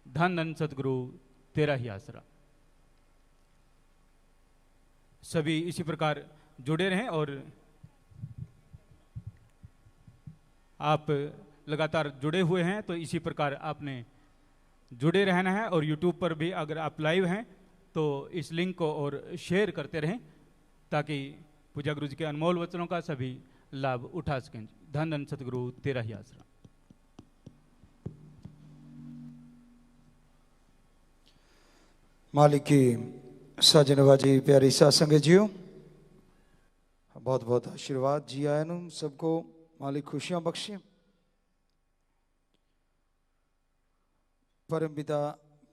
धन धन सतगुरु तेरा ही आसरा। सभी इसी प्रकार जुड़े रहें और आप लगातार जुड़े हुए हैं तो इसी प्रकार आपने जुड़े रहना है। और YouTube पर भी अगर आप लाइव हैं तो इस लिंक को और शेयर करते रहें ताकि पूजा गुरु जी के अनमोल वचनों का सभी लाभ उठा सकें। धन धन सतगुरु तेरा ही आसरा। मालिक की साजनवाजी प्यारी सासंग जियो, बहुत बहुत आशीर्वाद जी आयन सबको मालिक खुशियां बख्शे। परम पिता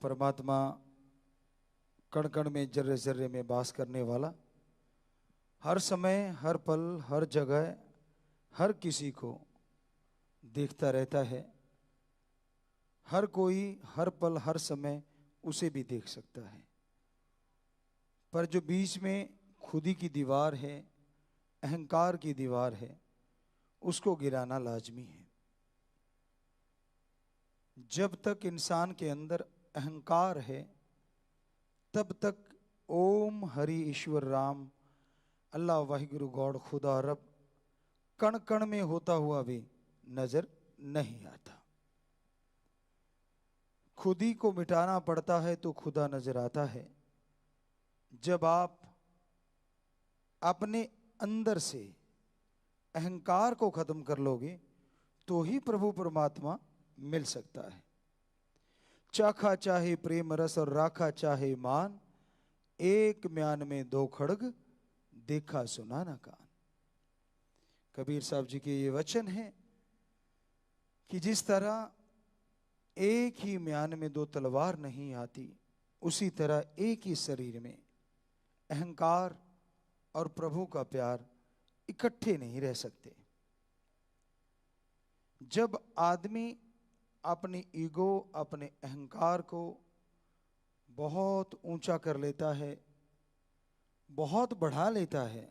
परमात्मा कण कण में जर्रे जर्रे में वास करने वाला, हर समय हर पल हर जगह हर किसी को देखता रहता है। हर कोई हर पल हर समय उसे भी देख सकता है, पर जो बीच में खुदी की दीवार है, अहंकार की दीवार है, उसको गिराना लाजमी है। जब तक इंसान के अंदर अहंकार है तब तक ओम हरि ईश्वर राम अल्लाह वाहिगुरु गॉड खुदा रब कण कण में होता हुआ भी नजर नहीं आता। खुदी को मिटाना पड़ता है तो खुदा नजर आता है। जब आप अपने अंदर से अहंकार को खत्म कर लोगे तो ही प्रभु परमात्मा मिल सकता है। चाखा चाहे प्रेम रस और राखा चाहे मान, एक म्यान में दो खड़ग देखा सुना ना कान। कबीर साहब जी के ये वचन है कि जिस तरह एक ही म्यान में दो तलवार नहीं आती, उसी तरह एक ही शरीर में अहंकार और प्रभु का प्यार इकट्ठे नहीं रह सकते। जब आदमी अपनी ईगो अपने अहंकार को बहुत ऊंचा कर लेता है, बहुत बढ़ा लेता है,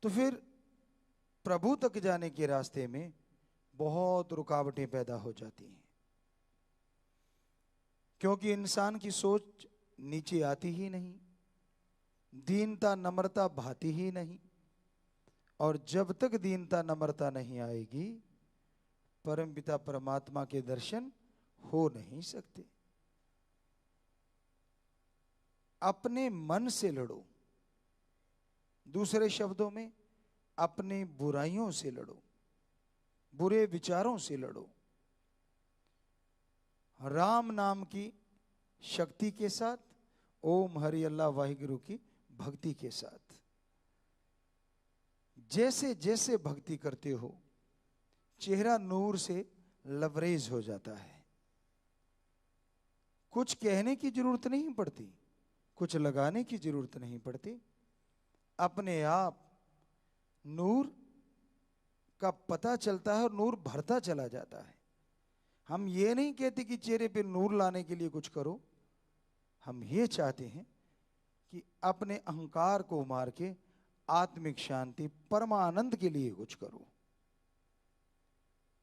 तो फिर प्रभु तक जाने के रास्ते में बहुत रुकावटें पैदा हो जाती हैं। क्योंकि इंसान की सोच नीचे आती ही नहीं, दीनता नम्रता भाती ही नहीं, और जब तक दीनता नम्रता नहीं आएगी परम पिता परमात्मा के दर्शन हो नहीं सकते। अपने मन से लड़ो, दूसरे शब्दों में अपनी बुराइयों से लड़ो, बुरे विचारों से लड़ो। राम नाम की शक्ति के साथ, ओम हरि अल्लाह वाहिगुरु की भक्ति के साथ। जैसे जैसे भक्ति करते हो चेहरा नूर से लबरेज हो जाता है। कुछ कहने की जरूरत नहीं पड़ती, कुछ लगाने की जरूरत नहीं पड़ती, अपने आप नूर का पता चलता है और नूर भरता चला जाता है। हम ये नहीं कहते कि चेहरे पे नूर लाने के लिए कुछ करो, हम ये चाहते हैं कि अपने अहंकार को मार के आत्मिक शांति परमानंद के लिए कुछ करो।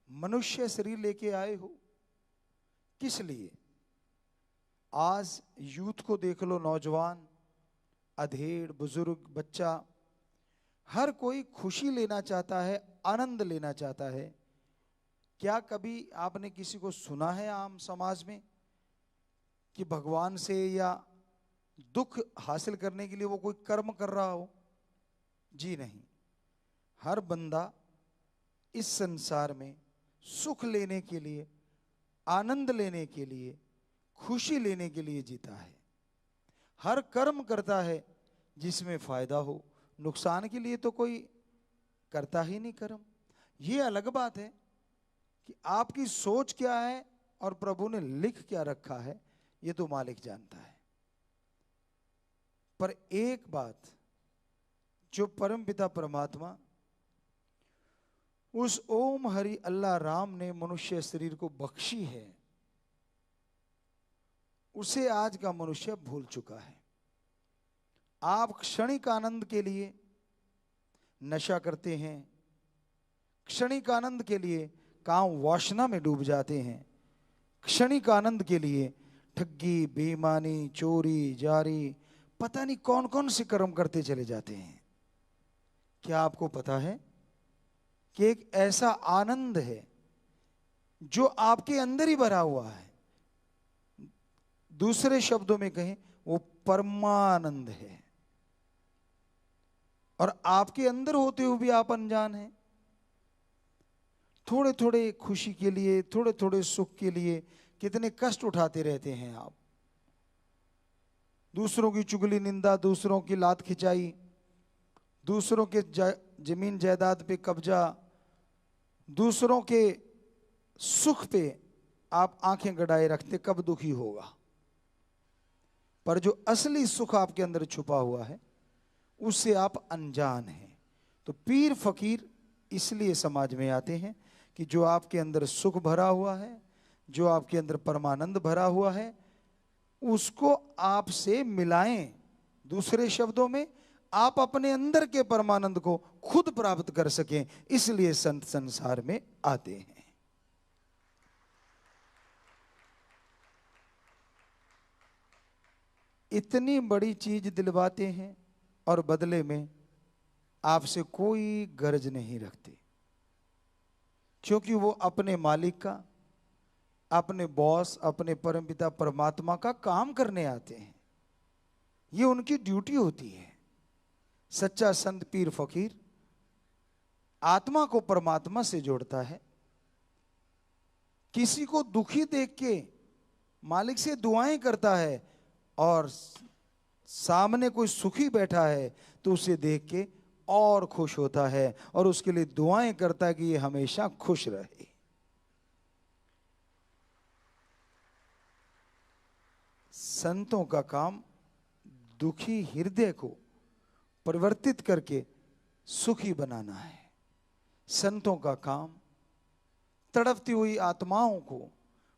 मनुष्य शरीर लेके आए हो किस लिए? आज यूथ को देख लो, नौजवान, अधेड़, बुजुर्ग, बच्चा, हर कोई खुशी लेना चाहता है, आनंद लेना चाहता है। क्या कभी आपने किसी को सुना है आम समाज में कि भगवान से या दुख हासिल करने के लिए वो कोई कर्म कर रहा हो? जी नहीं। हर बंदा इस संसार में सुख लेने के लिए, आनंद लेने के लिए, खुशी लेने के लिए जीता है। हर कर्म करता है जिसमें फायदा हो, नुकसान के लिए तो कोई करता ही नहीं कर्म। ये अलग बात है कि आपकी सोच क्या है और प्रभु ने लिख क्या रखा है, ये तो मालिक जानता है। पर एक बात जो परम पिता परमात्मा उस ओम हरि अल्लाह राम ने मनुष्य शरीर को बख्शी है, उसे आज का मनुष्य भूल चुका है। आप क्षणिक आनंद के लिए नशा करते हैं, क्षणिक आनंद के लिए काम वासना में डूब जाते हैं, क्षणिक आनंद के लिए ठगी, बेईमानी, चोरी, जारी, पता नहीं कौन कौन से कर्म करते चले जाते हैं। क्या आपको पता है कि एक ऐसा आनंद है जो आपके अंदर ही भरा हुआ है? दूसरे शब्दों में कहें, वो परमानंद है, और आपके अंदर होते हुए भी आप अनजान हैं। थोड़े थोड़े खुशी के लिए, थोड़े थोड़े सुख के लिए कितने कष्ट उठाते रहते हैं आप। दूसरों की चुगली, निंदा, दूसरों की लात खिंचाई, दूसरों के जमीन जायदाद पे कब्जा, दूसरों के सुख पे आप आंखें गड़ाए रखते, कब दुखी होगा। पर जो असली सुख आपके अंदर छुपा हुआ है उससे आप अनजान हैं। तो पीर फकीर इसलिए समाज में आते हैं कि जो आपके अंदर सुख भरा हुआ है, जो आपके अंदर परमानंद भरा हुआ है, उसको आपसे मिलाएं। दूसरे शब्दों में, आप अपने अंदर के परमानंद को खुद प्राप्त कर सकें, इसलिए संत संसार में आते हैं। इतनी बड़ी चीज दिलवाते हैं और बदले में आपसे कोई गर्ज नहीं रखते, क्योंकि वो अपने मालिक का, अपने बॉस, अपने परमपिता परमात्मा का काम करने आते हैं। ये उनकी ड्यूटी होती है। सच्चा संत पीर फकीर आत्मा को परमात्मा से जोड़ता है। किसी को दुखी देख के मालिक से दुआएं करता है, और सामने कोई सुखी बैठा है तो उसे देख के और खुश होता है और उसके लिए दुआएं करता है कि ये हमेशा खुश रहे। संतों का काम दुखी हृदय को परिवर्तित करके सुखी बनाना है। संतों का काम तड़पती हुई आत्माओं को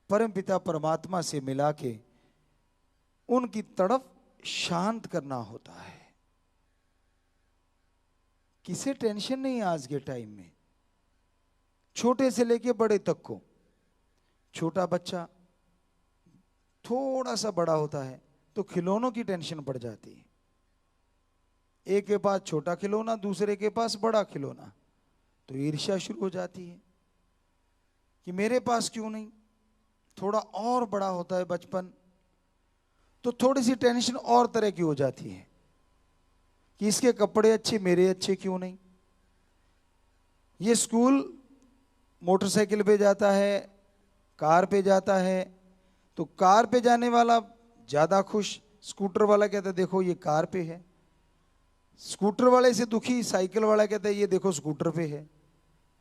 परमपिता परमात्मा से मिला के उनकी तड़प शांत करना होता है। किसे टेंशन नहीं आज के टाइम में, छोटे से लेके बड़े तक को। छोटा बच्चा थोड़ा सा बड़ा होता है तो खिलौनों की टेंशन पड़ जाती है। एक के पास छोटा खिलौना, दूसरे के पास बड़ा खिलौना, तो ईर्ष्या शुरू हो जाती है कि मेरे पास क्यों नहीं। थोड़ा और बड़ा होता है बचपन तो थोड़ी सी टेंशन और तरह की हो जाती है कि इसके कपड़े अच्छे, मेरे अच्छे क्यों नहीं। ये स्कूल मोटरसाइकिल पे जाता है, कार पे जाता है, तो कार पे जाने वाला ज्यादा खुश, स्कूटर वाला कहता है देखो ये कार पे है। स्कूटर वाले से दुखी साइकिल वाला कहता है ये देखो स्कूटर पे है।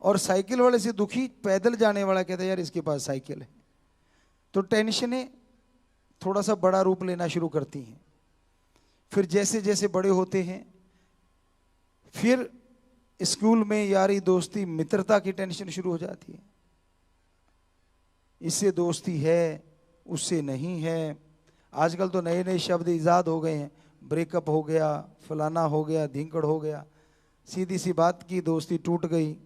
और साइकिल वाले से दुखी पैदल जाने वाला कहता है यार इसके पास साइकिल है। तो टेंशनें थोड़ा सा बड़ा रूप लेना शुरू करती हैं। फिर जैसे जैसे बड़े होते हैं, फिर स्कूल में यारी दोस्ती मित्रता की टेंशन शुरू हो जाती है। इससे दोस्ती है, उससे नहीं है। आजकल तो नए नए शब्द इजाद हो गए हैं, ब्रेकअप हो गया, फलाना हो गया, धिंकड़ हो गया। सीधी सी बात की दोस्ती टूट गई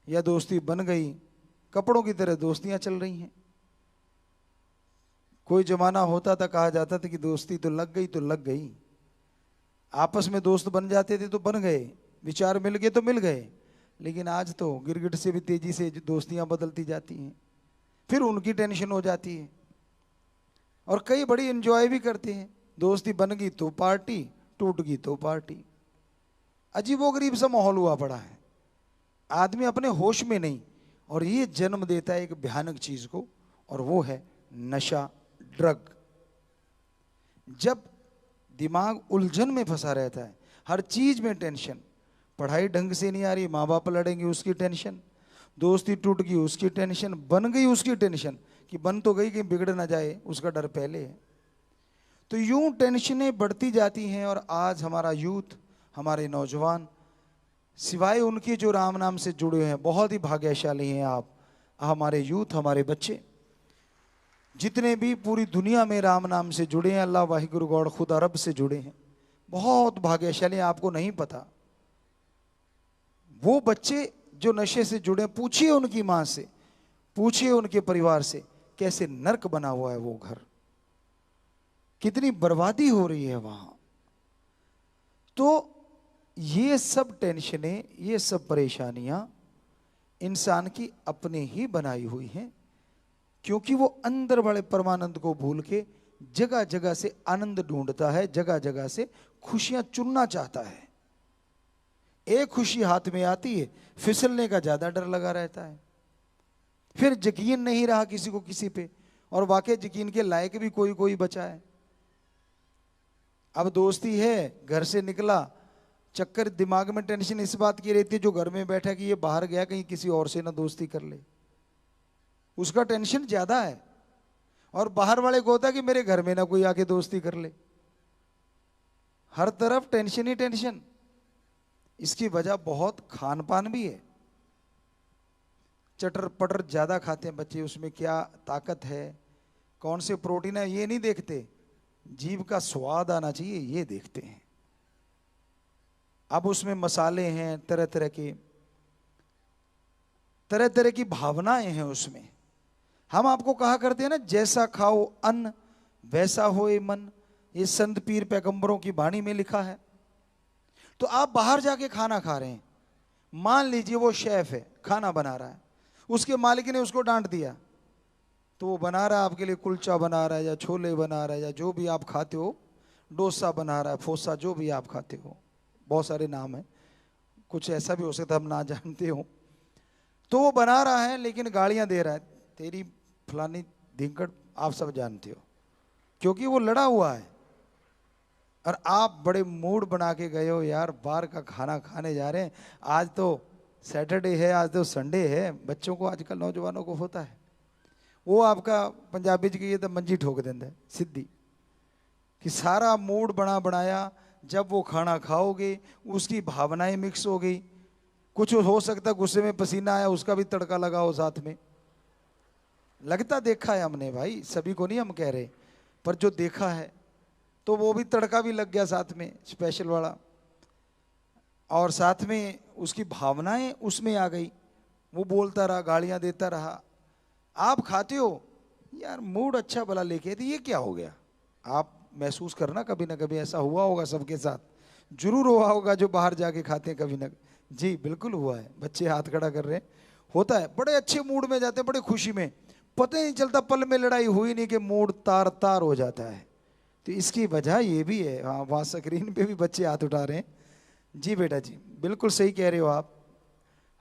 या दोस्ती बन गई, कपड़ों की तरह दोस्तियां चल रही हैं। कोई जमाना होता था, कहा जाता था कि दोस्ती तो लग गई तो लग गई। आपस में दोस्त बन जाते थे तो बन गए, विचार मिल गए तो मिल गए। लेकिन आज तो गिरगिट से भी तेजी से दोस्तियां बदलती जाती हैं, फिर उनकी टेंशन हो जाती है। और कई बड़ी एंजॉय भी करते हैं। दोस्ती बन गई तो पार्टी, टूट गई तो पार्टी। अजीबोगरीब सा माहौल हुआ पड़ा है, आदमी अपने होश में नहीं। और ये जन्म देता है एक भयानक चीज को, और वो है नशा, ड्रग। जब दिमाग उलझन में फंसा रहता है, हर चीज में टेंशन, पढ़ाई ढंग से नहीं आ रही, माँ बाप लड़ेंगे उसकी टेंशन, दोस्ती टूट गई उसकी टेंशन, बन गई उसकी टेंशन कि बन तो गई कि बिगड़ ना जाए, उसका डर पहले है। तो यूं टेंशनें बढ़ती जाती हैं। और आज हमारा यूथ, हमारे नौजवान, सिवाय उनके जो राम नाम से जुड़े हैं, बहुत ही भाग्यशाली हैं आप। हमारे यूथ, हमारे बच्चे जितने भी पूरी दुनिया में राम नाम से जुड़े हैं, अल्लाह वाहिगुरु गॉड खुद अरब से जुड़े हैं, बहुत भाग्यशाली। आपको नहीं पता वो बच्चे जो नशे से जुड़े, पूछिए उनकी माँ से, पूछिए उनके परिवार से कैसे नर्क बना हुआ है वो घर, कितनी बर्बादी हो रही है वहां। तो ये सब टेंशनें, ये सब परेशानियां इंसान की अपने ही बनाई हुई हैं, क्योंकि वो अंदर वाले परमानंद को भूल के जगह जगह से आनंद ढूंढता है, जगह जगह से खुशियां चुनना चाहता है। एक खुशी हाथ में आती है, फिसलने का ज्यादा डर लगा रहता है, फिर यकीन नहीं रहा किसी को किसी पे, और वाकई यकीन के लायक भी कोई कोई बचा है। अब दोस्ती है, घर से निकला, चक्कर दिमाग में टेंशन इस बात की रहती है जो घर में बैठा कि ये बाहर गया कहीं किसी और से ना दोस्ती कर ले, उसका टेंशन ज्यादा है। और बाहर वाले को होता है कि मेरे घर में ना कोई आके दोस्ती कर ले। हर तरफ टेंशन ही टेंशन। इसकी वजह बहुत खान पान भी है। चटर पटर ज्यादा खाते हैं बच्चे, उसमें क्या ताकत है, कौन से प्रोटीन है, ये नहीं देखते, जीभ का स्वाद आना चाहिए ये देखते हैं। अब उसमें मसाले हैं, तरह तरह की भावनाएं हैं उसमें। हम आपको कहा करते हैं ना, जैसा खाओ अन्न वैसा होए मन, ये संत पीर पैगंबरों की वाणी में लिखा है। तो आप बाहर जाके खाना खा रहे हैं, मान लीजिए वो शेफ है, खाना बना रहा है, उसके मालिक ने उसको डांट दिया, तो वो बना रहा है आपके लिए, कुलचा बना रहा है या छोले बना रहा है या जो भी आप खाते हो, डोसा बना रहा है, फोसा, जो भी आप खाते हो, बहुत सारे नाम है, कुछ ऐसा भी हो सकता है हम ना जानते हो। तो वो बना रहा है लेकिन गालियां दे रहा है, तेरी फलानी धिंकड़, आप सब जानते हो, क्योंकि वो लड़ा हुआ है। और आप बड़े मूड बना के गए हो, यार बाहर का खाना खाने जा रहे हैं, आज तो सैटरडे है, आज तो संडे है, बच्चों को आजकल नौजवानों को होता है, वो आपका पंजाबी च कहिए तो मंजी ठोक देता है सीधी, कि सारा मूड बना बनाया, जब वो खाना खाओगे उसकी भावनाएं मिक्स हो गई, कुछ हो सकता गुस्से में पसीना आया, उसका भी तड़का लगाओ साथ में, लगता देखा है हमने भाई, सभी को नहीं हम कह रहे, पर जो देखा है, तो वो भी तड़का भी लग गया साथ में स्पेशल वाला, और साथ में उसकी भावनाएं उसमें आ गई, वो बोलता रहा, गालियां देता रहा। आप खाते हो, यार मूड अच्छा भला लेके, तो ये क्या हो गया, आप महसूस करना, कभी ना कभी ऐसा हुआ होगा, सबके साथ जरूर हुआ होगा जो बाहर जाके खाते हैं कभी ना। जी बिल्कुल हुआ है, बच्चे हाथ खड़ा कर रहे हैं, होता है, बड़े अच्छे मूड में जाते हैं, बड़े खुशी में, पता ही नहीं चलता पल में लड़ाई हुई नहीं कि मूड तार तार हो जाता है। तो इसकी वजह ये भी है। हाँ, वहाँ स्क्रीन पे भी बच्चे हाथ उठा रहे हैं। जी बेटा जी, बिल्कुल सही कह रहे हो आप।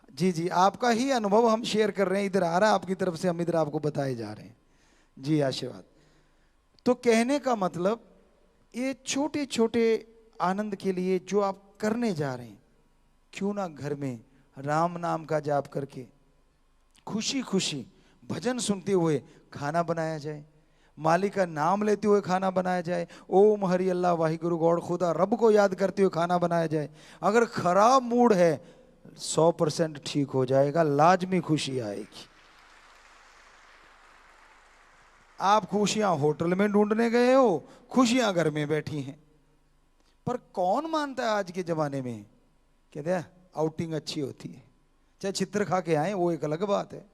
जी जी, आपका ही अनुभव हम शेयर कर रहे हैं, इधर आ रहा है आपकी तरफ से, हम इधर आपको बताए जा रहे हैं। जी आशीर्वाद। तो कहने का मतलब, ये छोटे छोटे आनंद के लिए जो आप करने जा रहे हैं, क्यों ना घर में राम नाम का जाप करके खुशी खुशी भजन सुनते हुए खाना बनाया जाए, मालिक का नाम लेते हुए खाना बनाया जाए, ओम हरि अल्लाह वाहिगुरु गौड़ खुदा रब को याद करते हुए खाना बनाया जाए। अगर खराब मूड है 100% ठीक हो जाएगा, लाजमी खुशी आएगी। आप खुशियां होटल में ढूंढने गए हो, खुशियां घर में बैठी हैं। पर कौन मानता है आज के जमाने में, कहते हैं आउटिंग अच्छी होती है, चाहे चित्र खा के आए, वो एक अलग बात है,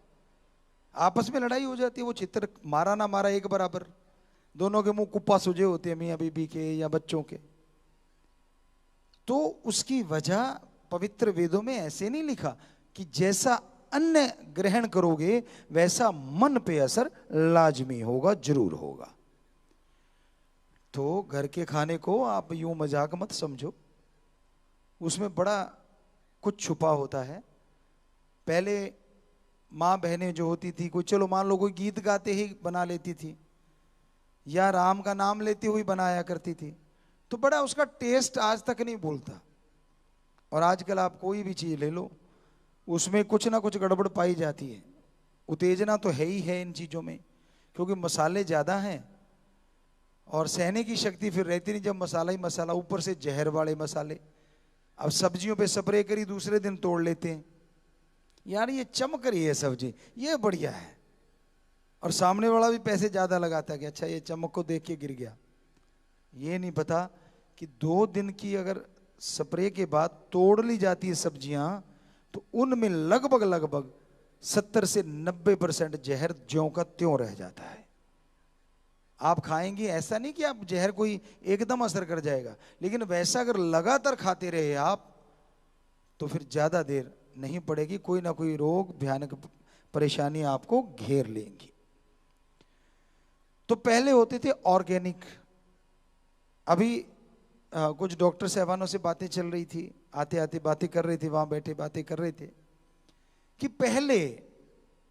आपस में लड़ाई हो जाती है, वो चित्र मारा ना मारा एक बराबर, दोनों के मुंह कुप्पा सुजे होते हैं, मियां बीबी के या बच्चों के। तो उसकी वजह पवित्र वेदों में ऐसे नहीं लिखा कि जैसा अन्न ग्रहण करोगे वैसा मन पे असर लाजमी होगा, जरूर होगा। तो घर के खाने को आप यूं मजाक मत समझो, उसमें बड़ा कुछ छुपा होता है। पहले माँ बहनें जो होती थी, कोई चलो मान लो कोई गीत गाते ही बना लेती थी, या राम का नाम लेते हुए बनाया करती थी, तो बड़ा उसका टेस्ट आज तक नहीं भूलता। और आजकल आप कोई भी चीज ले लो, उसमें कुछ ना कुछ गड़बड़ पाई जाती है। उत्तेजना तो है ही है इन चीजों में, क्योंकि मसाले ज्यादा हैं और सहने की शक्ति फिर रहती नहीं जब मसाला ही मसाला, ऊपर से जहर वाले मसाले। अब सब्जियों पे स्प्रे करी, दूसरे दिन तोड़ लेते हैं, यार ये चमक रही है सब्जी, ये बढ़िया है, और सामने वाला भी पैसे ज्यादा लगाता है कि अच्छा ये चमक को देख के गिर गया। ये नहीं पता कि 2 दिन की अगर स्प्रे के बाद तोड़ ली जाती है सब्जियां, तो उनमें लगभग 70 से 90% जहर ज्यों का त्यों रह जाता है। आप खाएंगे, ऐसा नहीं कि आप जहर कोई एकदम असर कर जाएगा, लेकिन वैसा अगर लगातार खाते रहे आप तो फिर ज्यादा देर नहीं पड़ेगी, कोई ना कोई रोग, भयानक परेशानी आपको घेर लेंगी। तो पहले होते थे ऑर्गेनिक। अभी कुछ डॉक्टर साहबानों से बातें चल रही थी, आते आते बातें कर रहे थे, वहां बैठे बातें कर रहे थे कि पहले,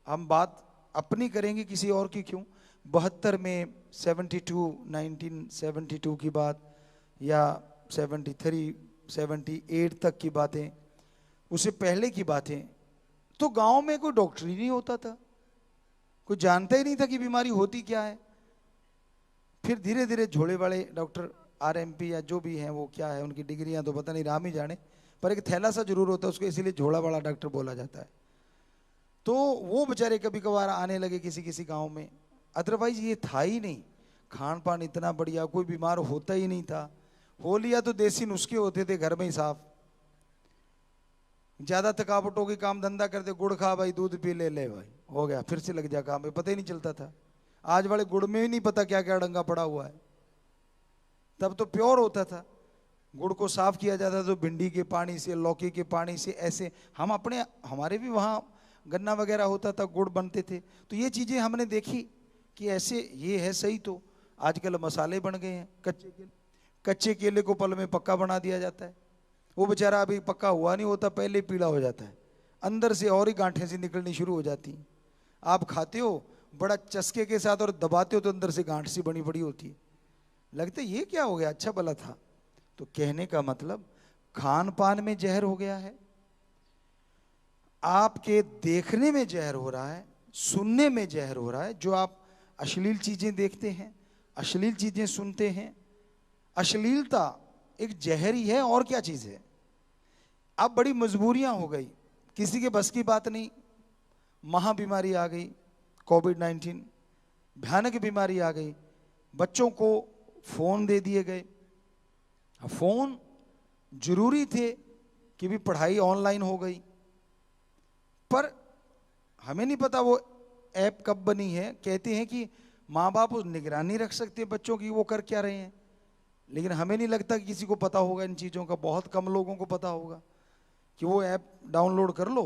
हम बात अपनी करेंगे किसी और की क्यों, 72 में 72, 1972 की बात, या 73, 78 तक की बातें, उससे पहले की बातें, तो गांव में कोई डॉक्टर ही नहीं होता था, कोई जानता ही नहीं था कि बीमारी होती क्या है। फिर धीरे धीरे झोले वाले डॉक्टर, आरएमपी या जो भी हैं, वो क्या है उनकी डिग्रियां तो पता नहीं, राम ही जाने, पर एक थैला सा जरूर होता है, उसको इसीलिए झोला वाला डॉक्टर बोला जाता है। तो वो बेचारे कभी कभार आने लगे किसी किसी गांव में, अदरवाइज ये था ही नहीं, खान पान इतना बढ़िया, कोई बीमार होता ही नहीं था। हो लिया तो देसी नुस्खे होते थे घर में ही साफ, ज्यादा थकावट होगी, काम धंधा करते, गुड़ खा भाई, दूध पी ले भाई, हो गया, फिर से लग जा काम में, पता ही नहीं चलता था। आज वाले गुड़ में ही नहीं पता क्या क्या डंगा पड़ा हुआ है, तब तो प्योर होता था। गुड़ को साफ किया जाता तो भिंडी के पानी से, लौकी के पानी से, ऐसे हम अपने, हमारे भी वहाँ गन्ना वगैरह होता था, गुड़ बनते थे। तो ये चीजें हमने देखी कि ऐसे ये है सही। तो आजकल मसाले बन गए हैं, कच्चे केले को पल में पक्का बना दिया जाता है, वो बेचारा अभी पक्का हुआ नहीं होता, पहले ही पीला हो जाता है, अंदर से और ही गांठें सी निकलनी शुरू हो जाती हैं। आप खाते हो बड़ा चस्के के साथ और दबाते हो तो अंदर से गांठ सी बनी पड़ी होती है, लगता है ये क्या हो गया, अच्छा भला था। तो कहने का मतलब खान पान में जहर हो गया है, आपके देखने में जहर हो रहा है, सुनने में जहर हो रहा है। जो आप अश्लील चीजें देखते हैं, अश्लील चीजें सुनते हैं, अश्लीलता एक जहर ही है, और क्या चीज है। अब बड़ी मजबूरियां हो गई, किसी के बस की बात नहीं, महाबीमारी आ गई, कोविड-19 भयानक बीमारी आ गई, बच्चों को फोन दे दिए गए। फोन जरूरी थे कि भी पढ़ाई ऑनलाइन हो गई, पर हमें नहीं पता वो ऐप कब बनी है। कहते हैं कि माँ बाप उस निगरानी रख सकते हैं बच्चों की, वो कर क्या रहे हैं, लेकिन हमें नहीं लगता कि किसी को पता होगा इन चीज़ों का, बहुत कम लोगों को पता होगा कि वो ऐप डाउनलोड कर लो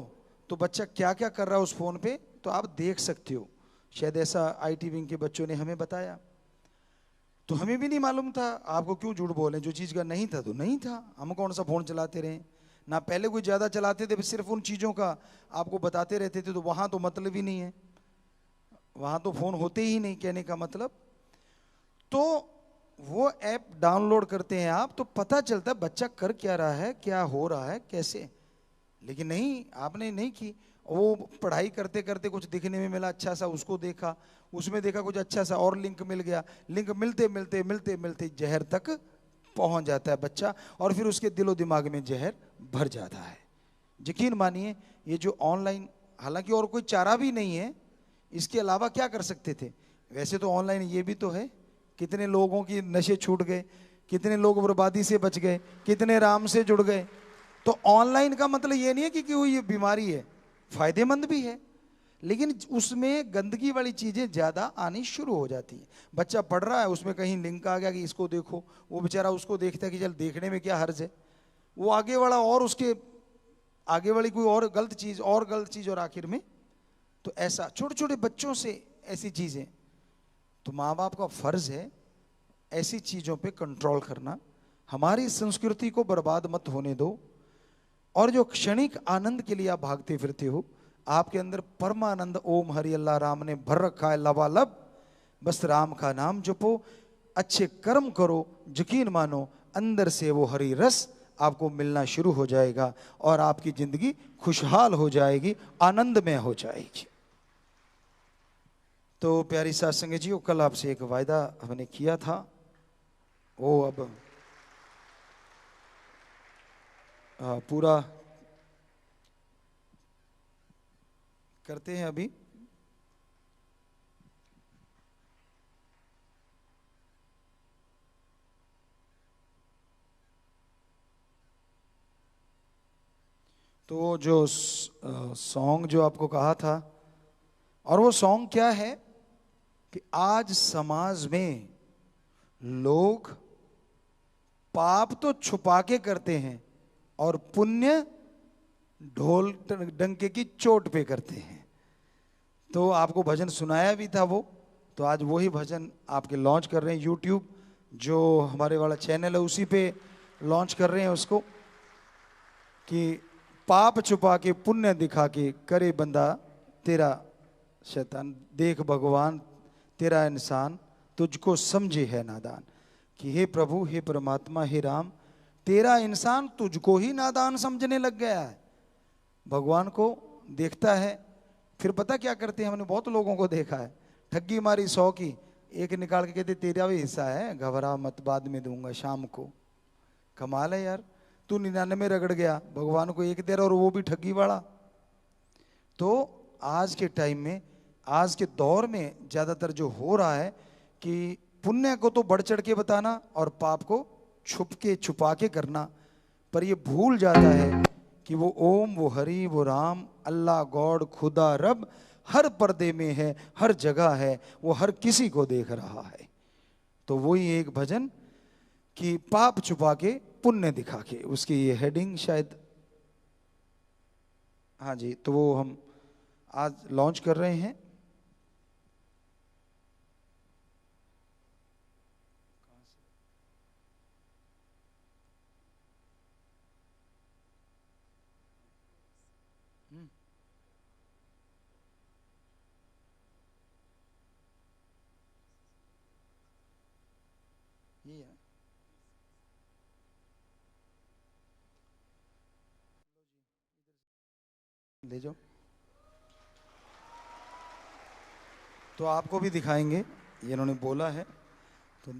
तो बच्चा क्या क्या कर रहा है उस फ़ोन पे, तो आप देख सकते हो। शायद ऐसा आईटी विंग के बच्चों ने हमें बताया, तो हमें भी नहीं मालूम था। आपको क्यों झूठ बोले, जो चीज़ का नहीं था तो नहीं था, हम कौन सा फ़ोन चलाते रहे ना, पहले कोई ज़्यादा चलाते थे, सिर्फ उन चीज़ों का आपको बताते रहते थे, तो वहाँ तो मतलब ही नहीं है, वहाँ तो फ़ोन होते ही नहीं, कहने का मतलब। तो वो ऐप डाउनलोड करते हैं आप, तो पता चलता है बच्चा कर क्या रहा है, क्या हो रहा है, कैसे। लेकिन नहीं, आपने नहीं की, वो पढ़ाई करते करते कुछ दिखने में मिला अच्छा सा, उसको देखा, उसमें देखा कुछ अच्छा सा और लिंक मिल गया, लिंक मिलते मिलते मिलते मिलते जहर तक पहुंच जाता है बच्चा, और फिर उसके दिलो दिमाग में जहर भर जाता है। यकीन मानिए, ये जो ऑनलाइन, हालांकि और कोई चारा भी नहीं है, इसके अलावा क्या कर सकते थे। वैसे तो ऑनलाइन ये भी तो है, कितने लोगों की नशे छूट गए, कितने लोग बर्बादी से बच गए, कितने राम से जुड़ गए। तो ऑनलाइन का मतलब ये नहीं है कि वो ये बीमारी है, फायदेमंद भी है, लेकिन उसमें गंदगी वाली चीजें ज्यादा आनी शुरू हो जाती है। बच्चा पढ़ रहा है, उसमें कहीं लिंक आ गया कि इसको देखो, वो बेचारा उसको देखता है कि चल देखने में क्या हर्ज है, वो आगे वाला और उसके आगे वाली कोई और गलत चीज, और गलत चीज, और आखिर में तो ऐसा छोटे छोटे बच्चों से ऐसी चीजें। तो माँ बाप का फर्ज है ऐसी चीजों पे कंट्रोल करना, हमारी संस्कृति को बर्बाद मत होने दो। और जो क्षणिक आनंद के लिए आप भागते फिरते हो, आपके अंदर परमानंद ओम हरि अल्लाह राम ने भर रखा है लबालब, बस राम का नाम जपो, अच्छे कर्म करो, यकीन मानो अंदर से वो हरि रस आपको मिलना शुरू हो जाएगा, और आपकी जिंदगी खुशहाल हो जाएगी, आनंदमय हो जाएगी। तो प्यारी साथ संगत जी, कल आपसे एक वायदा हमने किया था, वो अब पूरा करते हैं अभी। तो जो सॉन्ग जो आपको कहा था, और वो सॉन्ग क्या है कि आज समाज में लोग पाप तो छुपा के करते हैं और पुण्य ढोल डंके की चोट पे करते हैं। तो आपको भजन सुनाया भी था वो, तो आज वही भजन आपके लॉन्च कर रहे हैं। यूट्यूब जो हमारे वाला चैनल है उसी पे लॉन्च कर रहे हैं उसको, कि पाप छुपा के पुण्य दिखा के करे बंदा तेरा शैतान, देख भगवान तेरा इंसान तुझको समझे है नादान। कि हे प्रभु, हे परमात्मा, हे राम, तेरा इंसान तुझको ही नादान समझने लग गया है। भगवान को देखता है, फिर पता क्या करते हैं, हमने बहुत लोगों को देखा है, ठगी मारी 100 की, एक निकाल के कहते तेरा भी हिस्सा है, घबरा मत बाद में दूंगा शाम को। कमाल है यार, तू 99 रगड़ गया, भगवान को एक दे रहा और वो भी ठगी वाला। तो आज के टाइम में, आज के दौर में ज्यादातर जो हो रहा है कि पुण्य को तो बढ़ चढ़ के बताना और पाप को छुप के छुपा के करना, पर ये भूल जाता है कि वो ओम, वो हरि, वो राम, अल्लाह, गॉड, खुदा, रब हर पर्दे में है, हर जगह है, वो हर किसी को देख रहा है। तो वही एक भजन कि पाप छुपा के पुण्य दिखा के, उसकी ये हेडिंग शायद, हाँ जी, तो वो हम आज लॉन्च कर रहे हैं। ये है। ले जाओ, तो आपको भी दिखाएंगे, ये इन्होंने बोला है। तो